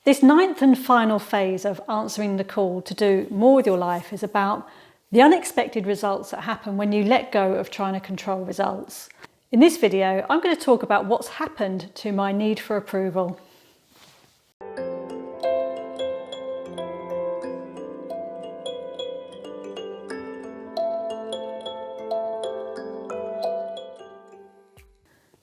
This ninth and final phase of answering the call to do more with your life is about the unexpected results that happen when you let go of trying to control results. In this video, I'm going to talk about what's happened to my need for approval.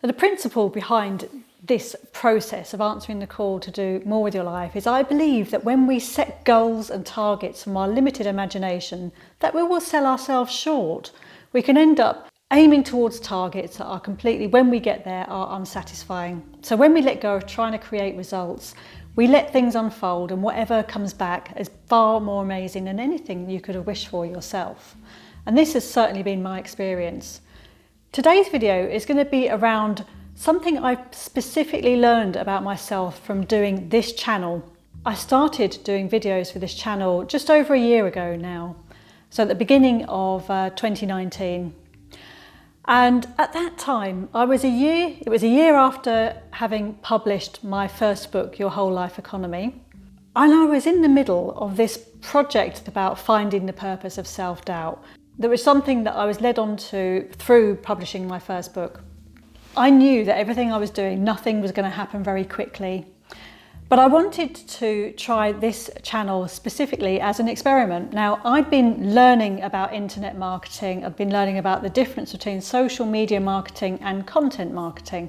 The principle behind this process of answering the call to do more with your life is I believe that when we set goals and targets from our limited imagination, that we will sell ourselves short. We can end up aiming towards targets that are completely, when we get there, are unsatisfying. So when we let go of trying to create results, we let things unfold, and whatever comes back is far more amazing than anything you could have wished for yourself. And this has certainly been my experience. Today's video is going to be around something I've specifically learned about myself from doing this channel. I started doing videos for this channel just over a year ago now, so at the beginning of 2019. And at that time, it was a year after having published my first book, Your Whole Life Economy. And I was in the middle of this project about finding the purpose of self-doubt. There was something that I was led on to through publishing my first book. I knew that everything I was doing, nothing was going to happen very quickly. But I wanted to try this channel specifically as an experiment. Now, I'd been learning about internet marketing. I've been learning about the difference between social media marketing and content marketing.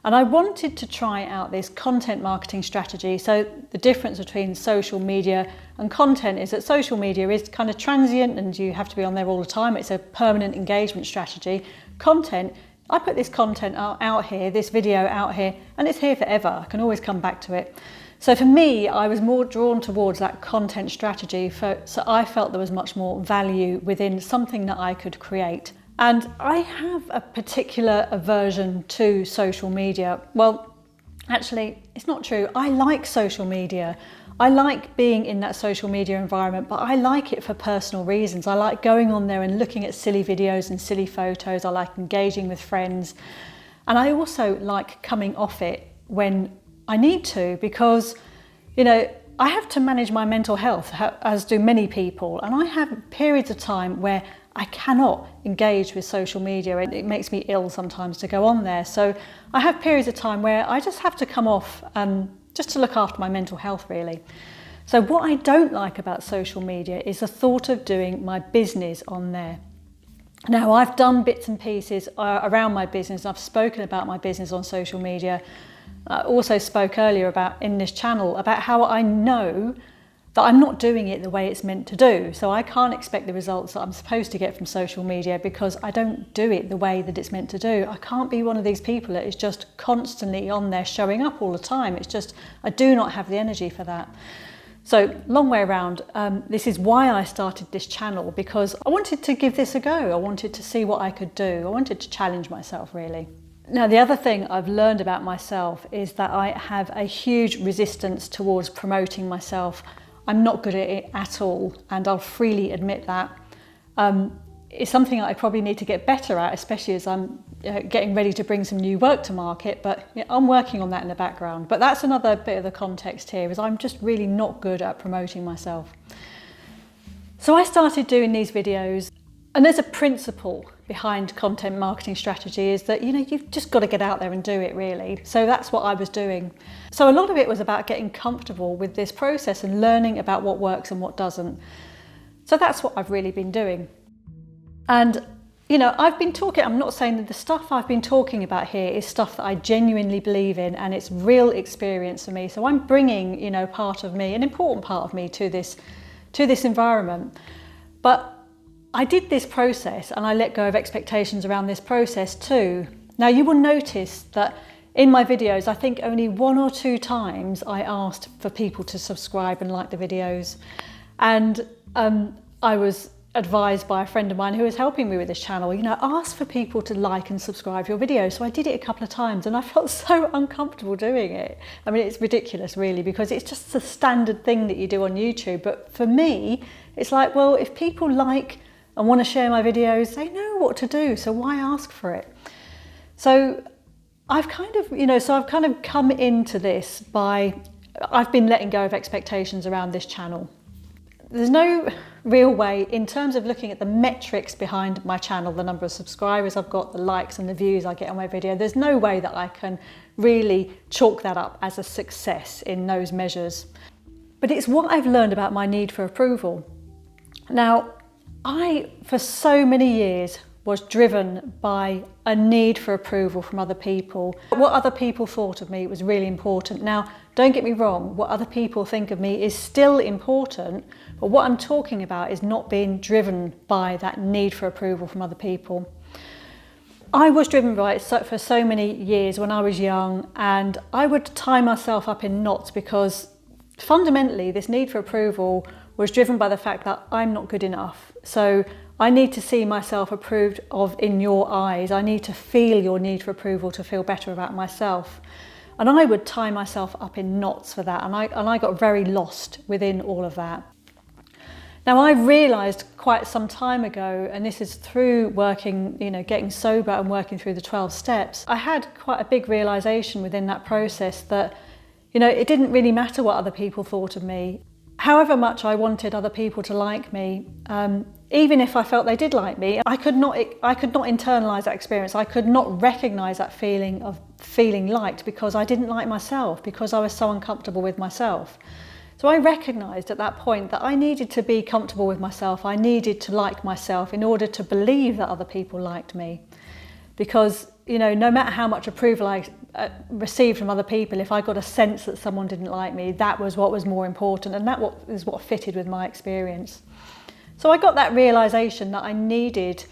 And I wanted to try out this content marketing strategy. So the difference between social media and content is that social media is kind of transient and you have to be on there all the time. It's a permanent engagement strategy. Content, I put this content out here, this video out here, and it's here forever. I can always come back to it. So for me, I was more drawn towards that content strategy. So I felt there was much more value within something that I could create. And I have a particular aversion to social media. Well, actually, it's not true. I like social media. I like being in that social media environment, but I like it for personal reasons. I like going on there and looking at silly videos and silly photos. I like engaging with friends. And I also like coming off it when I need to, because, I have to manage my mental health, as do many people. And I have periods of time where I cannot engage with social media. It makes me ill sometimes to go on there. So I have periods of time where I just have to come off just to look after my mental health, really. So what I don't like about social media is the thought of doing my business on there. Now, I've done bits and pieces around my business. I've spoken about my business on social media. I also spoke earlier in this channel about how I know that I'm not doing it the way it's meant to do. So I can't expect the results that I'm supposed to get from social media because I don't do it the way that it's meant to do. I can't be one of these people that is just constantly on there showing up all the time. It's just, I do not have the energy for that. So long way around, this is why I started this channel, because I wanted to give this a go. I wanted to see what I could do. I wanted to challenge myself, really. Now, the other thing I've learned about myself is that I have a huge resistance towards promoting myself. I'm not good at it at all, and I'll freely admit that. It's something I probably need to get better at, especially as I'm getting ready to bring some new work to market, but I'm working on that in the background. But that's another bit of the context here, is I'm just really not good at promoting myself. So I started doing these videos, and there's a principle behind content marketing strategy, is that you've just got to get out there and do it, really. So that's what I was doing. So a lot of it was about getting comfortable with this process and learning about what works and what doesn't. So that's what I've really been doing. And I've been talking, I'm not saying that the stuff I've been talking about here is stuff that I genuinely believe in and it's real experience for me. So I'm bringing, part of me, an important part of me to this environment. But I did this process and I let go of expectations around this process too. Now, you will notice that in my videos, I think only 1 or 2 times I asked for people to subscribe and like the videos. And I was advised by a friend of mine who was helping me with this channel, ask for people to like and subscribe your videos. So I did it a couple of times and I felt so uncomfortable doing it. I mean, it's ridiculous, really, because it's just the standard thing that you do on YouTube. But for me, it's like, well, if people like and want to share my videos, they know what to do, so why ask for it? So I've kind of come into this by I've been letting go of expectations around this channel. There's no real way, in terms of looking at the metrics behind my channel, the number of subscribers I've got, the likes and the views I get on my video, there's no way that I can really chalk that up as a success in those measures. But it's what I've learned about my need for approval. Now, I, for so many years, was driven by a need for approval from other people. What other people thought of me was really important. Now, don't get me wrong, what other people think of me is still important, but what I'm talking about is not being driven by that need for approval from other people. I was driven by it for so many years when I was young, and I would tie myself up in knots because fundamentally this need for approval was driven by the fact that I'm not good enough. So I need to see myself approved of in your eyes. I need to feel your need for approval to feel better about myself. And I would tie myself up in knots for that, and I got very lost within all of that. Now, I realised quite some time ago, and this is through working, getting sober and working through the 12 steps, I had quite a big realisation within that process that, it didn't really matter what other people thought of me. However much I wanted other people to like me, even if I felt they did like me, I could not internalise that experience. I could not recognise that feeling of feeling liked because I didn't like myself, because I was so uncomfortable with myself. So I recognised at that point that I needed to be comfortable with myself. I needed to like myself in order to believe that other people liked me. Because, no matter how much approval I received from other people, if I got a sense that someone didn't like me, that was what was more important, and that is what fitted with my experience. So I got that realisation that I needed,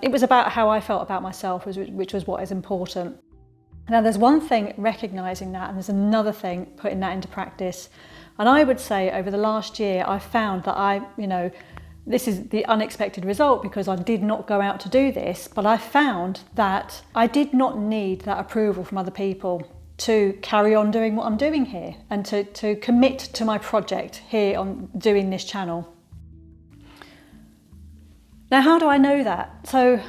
it was about how I felt about myself, which was what is important. Now, there's one thing recognising that, and there's another thing putting that into practice. And I would say over the last year, I found that this is the unexpected result because I did not go out to do this, but I found that I did not need that approval from other people to carry on doing what I'm doing here and to commit to my project here on doing this channel. Now, how do I know that? So,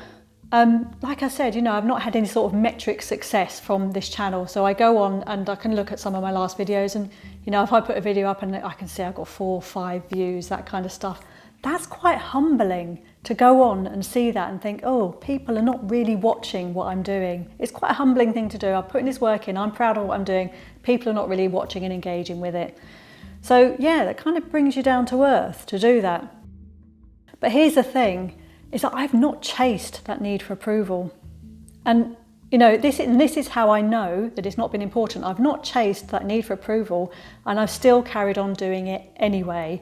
like I said, I've not had any sort of metric success from this channel. So I go on and I can look at some of my last videos and, if I put a video up and I can see I've got 4 or 5 views, that kind of stuff, that's quite humbling to go on and see that and think, oh, people are not really watching what I'm doing. It's quite a humbling thing to do. I'm putting this work in, I'm proud of what I'm doing. People are not really watching and engaging with it. So yeah, that kind of brings you down to earth to do that. But here's the thing, is that I've not chased that need for approval. And this is how I know that it's not been important. I've not chased that need for approval and I've still carried on doing it anyway.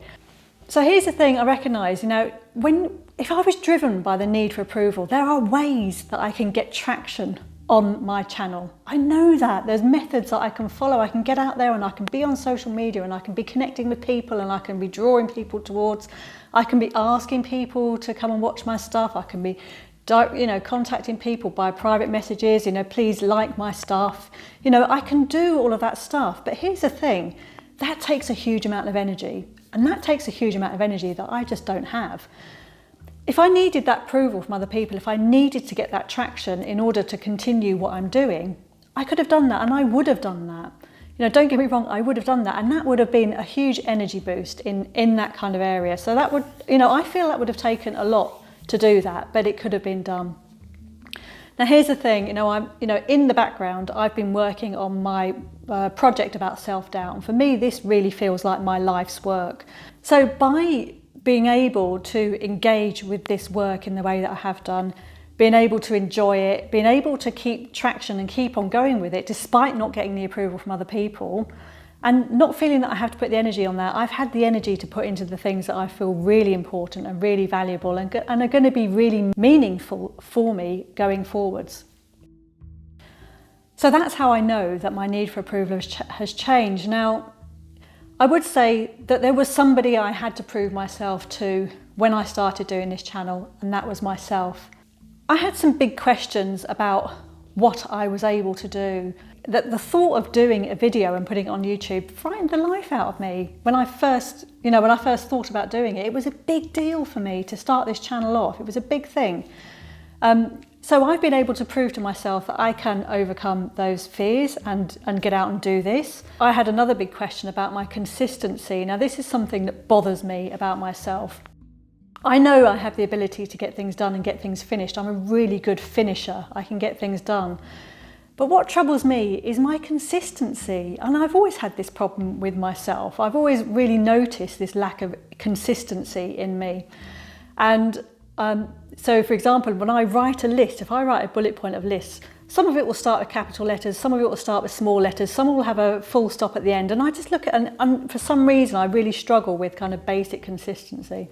So here's the thing I recognise, if I was driven by the need for approval, there are ways that I can get traction on my channel. I know that. There's methods that I can follow. I can get out there and I can be on social media and I can be connecting with people and I can be drawing people towards, I can be asking people to come and watch my stuff. I can be contacting people by private messages, please like my stuff. I can do all of that stuff. But here's the thing, that takes a huge amount of energy. And that takes a huge amount of energy that I just don't have. If I needed that approval from other people, if I needed to get that traction in order to continue what I'm doing, I could have done that and I would have done that. Don't get me wrong, I would have done that and that would have been a huge energy boost in that kind of area. So that would, I feel that would have taken a lot to do that, but it could have been done. Now here's the thing, I'm, in the background, I've been working on my project about self-doubt. And for me, this really feels like my life's work. So by being able to engage with this work in the way that I have done, being able to enjoy it, being able to keep traction and keep on going with it, despite not getting the approval from other people, and not feeling that I have to put the energy on that, I've had the energy to put into the things that I feel really important and really valuable and are going to be really meaningful for me going forwards. So that's how I know that my need for approval has changed. Now, I would say that there was somebody I had to prove myself to when I started doing this channel, and that was myself. I had some big questions about what I was able to do. That the thought of doing a video and putting it on YouTube frightened the life out of me. When I first thought about doing it, it was a big deal for me to start this channel off. It was a big thing. So I've been able to prove to myself that I can overcome those fears and get out and do this. I had another big question about my consistency. Now this is something that bothers me about myself. I know I have the ability to get things done and get things finished. I'm a really good finisher. I can get things done. But what troubles me is my consistency. And I've always had this problem with myself. I've always really noticed this lack of consistency in me. And so for example, when I write a list, if I write a bullet point of lists, some of it will start with capital letters, some of it will start with small letters, some will have a full stop at the end. And I just look at, and for some reason, I really struggle with kind of basic consistency.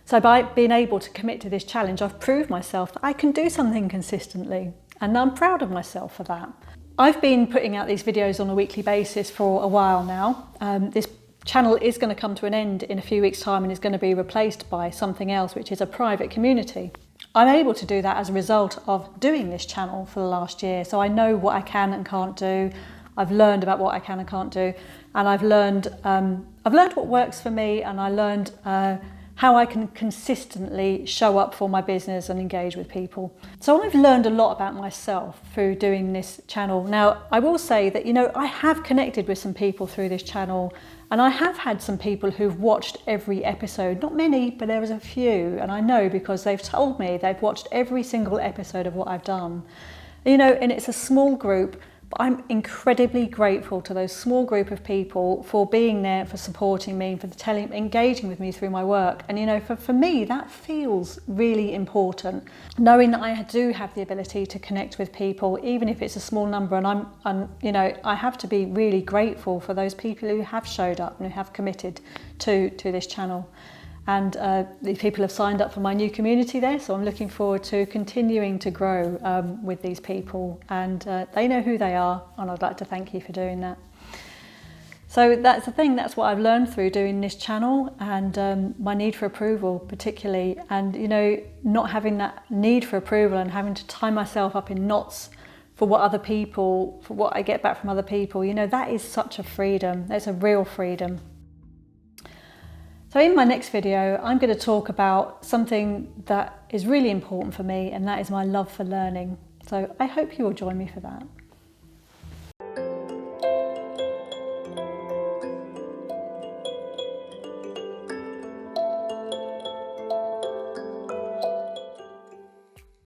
So by being able to commit to this challenge, I've proved myself that I can do something consistently. And I'm proud of myself for that. I've been putting out these videos on a weekly basis for a while now. This channel is going to come to an end in a few weeks' time and is going to be replaced by something else, which is a private community. I'm able to do that as a result of doing this channel for the last year. So I know what I can and can't do. I've learned about what I can and can't do. And I've learned what works for me, and I learned how I can consistently show up for my business and engage with people. So I've learned a lot about myself through doing this channel. Now, I will say that, I have connected with some people through this channel, and I have had some people who've watched every episode. Not many, but there was a few, and I know because they've told me they've watched every single episode of what I've done. And it's a small group, but I'm incredibly grateful to those small group of people for being there, for supporting me, for engaging with me through my work. And for me, that feels really important. Knowing that I do have the ability to connect with people, even if it's a small number, and I have to be really grateful for those people who have showed up and who have committed to this channel. And the people have signed up for my new community there, so I'm looking forward to continuing to grow with these people, and they know who they are, and I'd like to thank you for doing that. So that's the thing, that's what I've learned through doing this channel, and my need for approval particularly, and not having that need for approval and having to tie myself up in knots for what I get back from other people, that is such a freedom. That's a real freedom. So in my next video, I'm going to talk about something that is really important for me, and that is my love for learning. So I hope you will join me for that.